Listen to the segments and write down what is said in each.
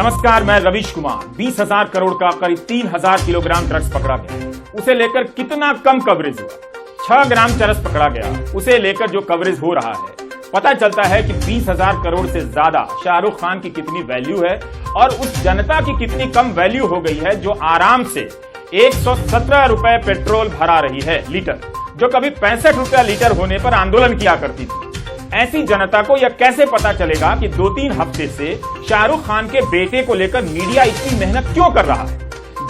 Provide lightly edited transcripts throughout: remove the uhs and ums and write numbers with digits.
नमस्कार, मैं रवीश कुमार। 20,000 करोड़ का करीब 3,000 किलोग्राम ड्रग्स पकड़ा गया, उसे लेकर कितना कम कवरेज हुआ। 6 ग्राम चरस पकड़ा गया, उसे लेकर जो कवरेज हो रहा है, पता चलता है कि 20,000 करोड़ से ज्यादा शाहरुख खान की कितनी वैल्यू है और उस जनता की कितनी कम वैल्यू हो गई है जो आराम से 117 रुपए पेट्रोल भरा रही है लीटर, जो कभी 65 रुपया लीटर होने पर आंदोलन किया करती थी। ऐसी जनता को यह कैसे पता चलेगा कि 2-3 हफ्ते से शाहरुख खान के बेटे को लेकर मीडिया इतनी मेहनत क्यों कर रहा है।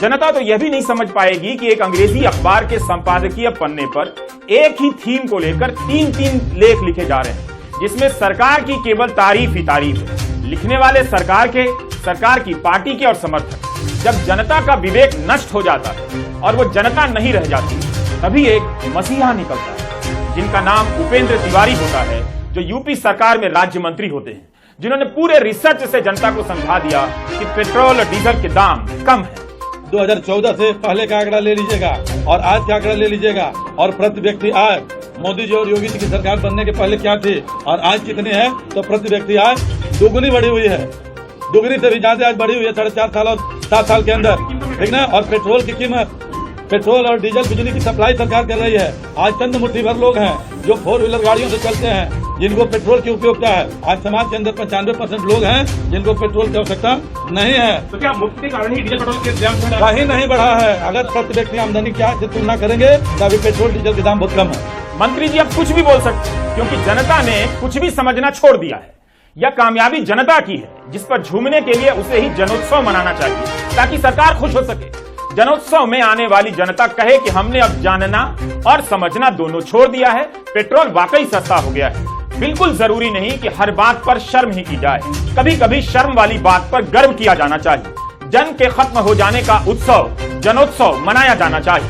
जनता तो यह भी नहीं समझ पाएगी कि एक अंग्रेजी अखबार के संपादकीय पन्ने पर एक ही थीम को लेकर 3-3 लेख लिखे जा रहे हैं, जिसमें सरकार की केवल तारीफ ही तारीफ है। लिखने वाले सरकार की पार्टी के और समर्थक। जब जनता का विवेक नष्ट हो जाता है और वो जनता नहीं रह जाती, तभी एक मसीहा निकलता है जिनका नाम उपेंद्र तिवारी होता है, जो यूपी सरकार में राज्य मंत्री होते हैं, जिन्होंने पूरे रिसर्च से जनता को समझा दिया कि पेट्रोल और डीजल के दाम कम है। 2014 से पहले का आंकड़ा ले लीजिएगा और आज का आंकड़ा ले लीजिएगा और प्रति व्यक्ति आय मोदी जी और योगी जी की सरकार बनने के पहले क्या थी और आज कितनी है, तो प्रति व्यक्ति आय दोगुनी बढ़ी हुई है। दोगुनी से भी ज्यादा आज बढ़ी हुई है 4.5 साल और 7 साल के अंदर, ठीक ना। और पेट्रोल की कीमत, पेट्रोल और डीजल बिजली की सप्लाई सरकार कर रही है। आज चंद मुट्ठी भर लोग हैं जो 4 व्हीलर गाड़ियों से चलते हैं, जिनको पेट्रोल की उपयोगिता है। आज समाज के अंदर 95% लोग हैं जिनको पेट्रोल की आवश्यकता नहीं है। तो क्या मुफ्त के कारण ही डीजल पेट्रोल के दाम कहीं नहीं बढ़ा है। अगर प्रति व्यक्ति आमदनी क्या से तुलना करेंगे तो अभी पेट्रोल डीजल के दाम बहुत कम है। मंत्री जी अब कुछ भी बोल सकते हैं, क्योंकि जनता ने कुछ भी समझना छोड़ दिया है। यह कामयाबी जनता की है, जिस पर झूमने के लिए उसे ही जनोत्सव मनाना चाहिए ताकि सरकार खुश हो सके। जनोत्सव में आने वाली जनता कहे कि हमने अब जानना और समझना दोनों छोड़ दिया है, पेट्रोल वाकई सस्ता हो गया है। बिल्कुल जरूरी नहीं कि हर बात पर शर्म ही की जाए, कभी कभी शर्म वाली बात पर गर्व किया जाना चाहिए। जंग के खत्म हो जाने का उत्सव, जनोत्सव मनाया जाना चाहिए।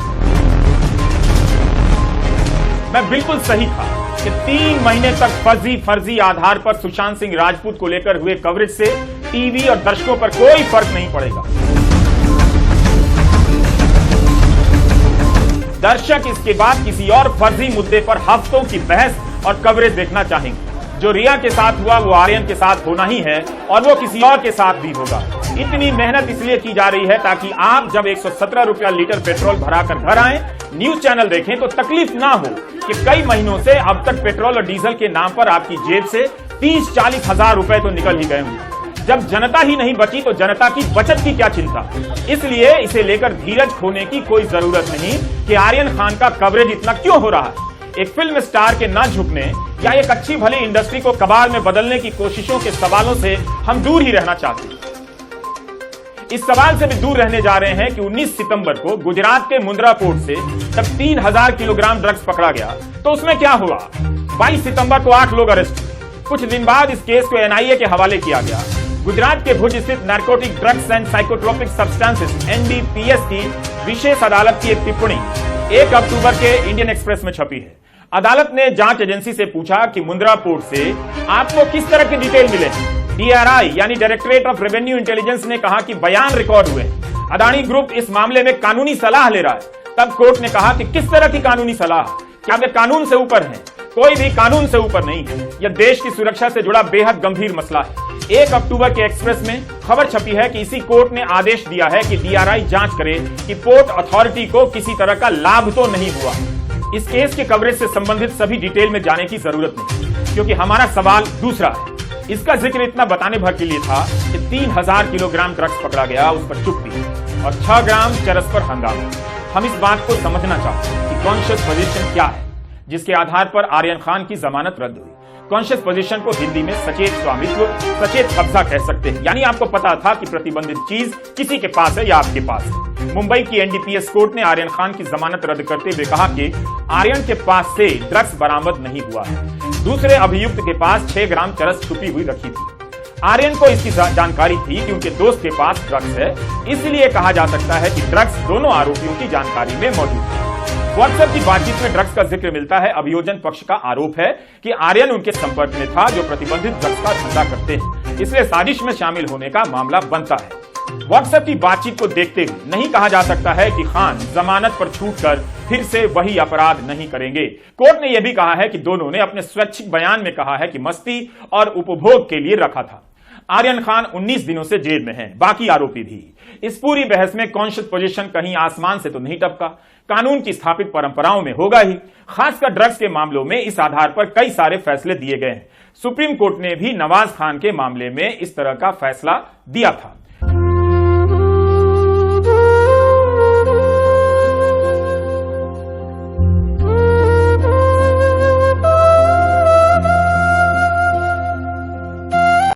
मैं बिल्कुल सही था कि 3 महीने तक फर्जी आधार पर सुशांत सिंह राजपूत को लेकर हुए कवरेज से टीवी और दर्शकों पर कोई फर्क नहीं पड़ेगा। दर्शक इसके बाद किसी और फर्जी मुद्दे पर हफ्तों की बहस और कवरेज देखना चाहेंगे। जो रिया के साथ हुआ वो आर्यन के साथ होना ही है और वो किसी और के साथ भी होगा। इतनी मेहनत इसलिए की जा रही है ताकि आप जब 117 रुपया लीटर पेट्रोल भराकर घर आए, न्यूज चैनल देखें तो तकलीफ ना हो कि कई महीनों से अब तक पेट्रोल और डीजल के नाम पर आपकी जेब से 30-40 हजार रुपए तो निकल ही गए होंगे। जब जनता ही नहीं बची तो जनता की बचत की क्या चिंता। इसलिए इसे लेकर धीरज खोने की कोई जरूरत नहीं कि आर्यन खान का कवरेज इतना क्यों हो रहा है। एक फिल्म स्टार के ना झुकने या एक अच्छी भली इंडस्ट्री को कबाड़ में बदलने की कोशिशों के सवालों से हम दूर ही रहना चाहते हैं। इस सवाल से भी दूर रहने जा रहे हैं कि 19 सितंबर को गुजरात के मुंद्रा पोर्ट से जब 3,000 किलोग्राम ड्रग्स पकड़ा गया तो उसमें क्या हुआ। 22 सितंबर को 8 लोग अरेस्ट हुए। कुछ दिन बाद इस केस को एनआईए के हवाले किया गया। गुजरात के भुज स्थित narcotic drugs and psychotropic substances NDPS की विशेष अदालत की एक टिप्पणी 1 अक्टूबर के इंडियन एक्सप्रेस में छपी है। अदालत ने जांच एजेंसी से पूछा कि मुंद्रा पोर्ट से आपको किस तरह की डिटेल मिले। डीआरआई यानी डायरेक्टरेट ऑफ रेवेन्यू इंटेलिजेंस ने कहा कि बयान रिकॉर्ड हुए। अदानी ग्रुप इस मामले में कानूनी सलाह ले रहा है। तब कोर्ट ने कहा कि किस तरह की कानूनी सलाह, क्या वे कानून से ऊपर हैं? कोई भी कानून से ऊपर नहीं है। यह देश की सुरक्षा से जुड़ा बेहद गंभीर मसला है। 1 अक्टूबर के एक्सप्रेस में खबर छपी है कि इसी कोर्ट ने आदेश दिया है कि डीआरआई जांच करे कि पोर्ट अथॉरिटी को किसी तरह का लाभ तो नहीं हुआ। इस केस के कवरेज से संबंधित सभी डिटेल में जाने की जरूरत नहीं, क्योंकि हमारा सवाल दूसरा है। इसका जिक्र इतना बताने भर के लिए था कि 3,000 किलोग्राम ड्रग्स पकड़ा गया, उस पर चुप्पी और 6 ग्राम चरस पर हंगामा। हम इस बात को समझना चाहते हैं कि कॉन्शियस पोजीशन क्या है जिसके आधार पर आर्यन खान की जमानत रद्द हुई। कॉन्शियस पोजीशन को हिंदी में सचेत स्वामित्व, सचेत कब्जा कह सकते हैं। यानी आपको पता था कि प्रतिबंधित चीज किसी के पास है या आपके पास है। मुंबई की एनडीपीएस कोर्ट ने आर्यन खान की जमानत रद्द करते हुए कहा कि आर्यन के पास से ड्रग्स बरामद नहीं हुआ है। दूसरे अभियुक्त के पास 6 ग्राम चरस छुपी हुई रखी थी। आर्यन को इसकी जानकारी थी कि उनके दोस्त के पास ड्रग्स है, इसलिए कहा जा सकता है कि ड्रग्स दोनों आरोपियों की जानकारी में मौजूद है। व्हाट्सएप की बातचीत में ड्रग्स का जिक्र मिलता है। अभियोजन पक्ष का आरोप है कि आर्यन उनके संपर्क में था जो प्रतिबंधित ड्रग्स का धंधा करते हैं, इसलिए साजिश में शामिल होने का मामला बनता है। व्हाट्सएप की बातचीत को देखते हुए नहीं कहा जा सकता है कि खान जमानत पर छूटकर फिर से वही अपराध नहीं करेंगे। कोर्ट ने यह भी कहा है कि दोनों ने अपने स्वैच्छिक बयान में कहा है कि मस्ती और उपभोग के लिए रखा था। आर्यन खान 19 दिनों से जेल में हैं, बाकी आरोपी भी। इस पूरी बहस में कॉन्शियस पोजीशन कहीं आसमान से तो नहीं टपका, कानून की स्थापित परंपराओं में होगा ही। खासकर ड्रग्स के मामलों में इस आधार पर कई सारे फैसले दिए गए हैं। सुप्रीम कोर्ट ने भी नवाज खान के मामले में इस तरह का फैसला दिया था।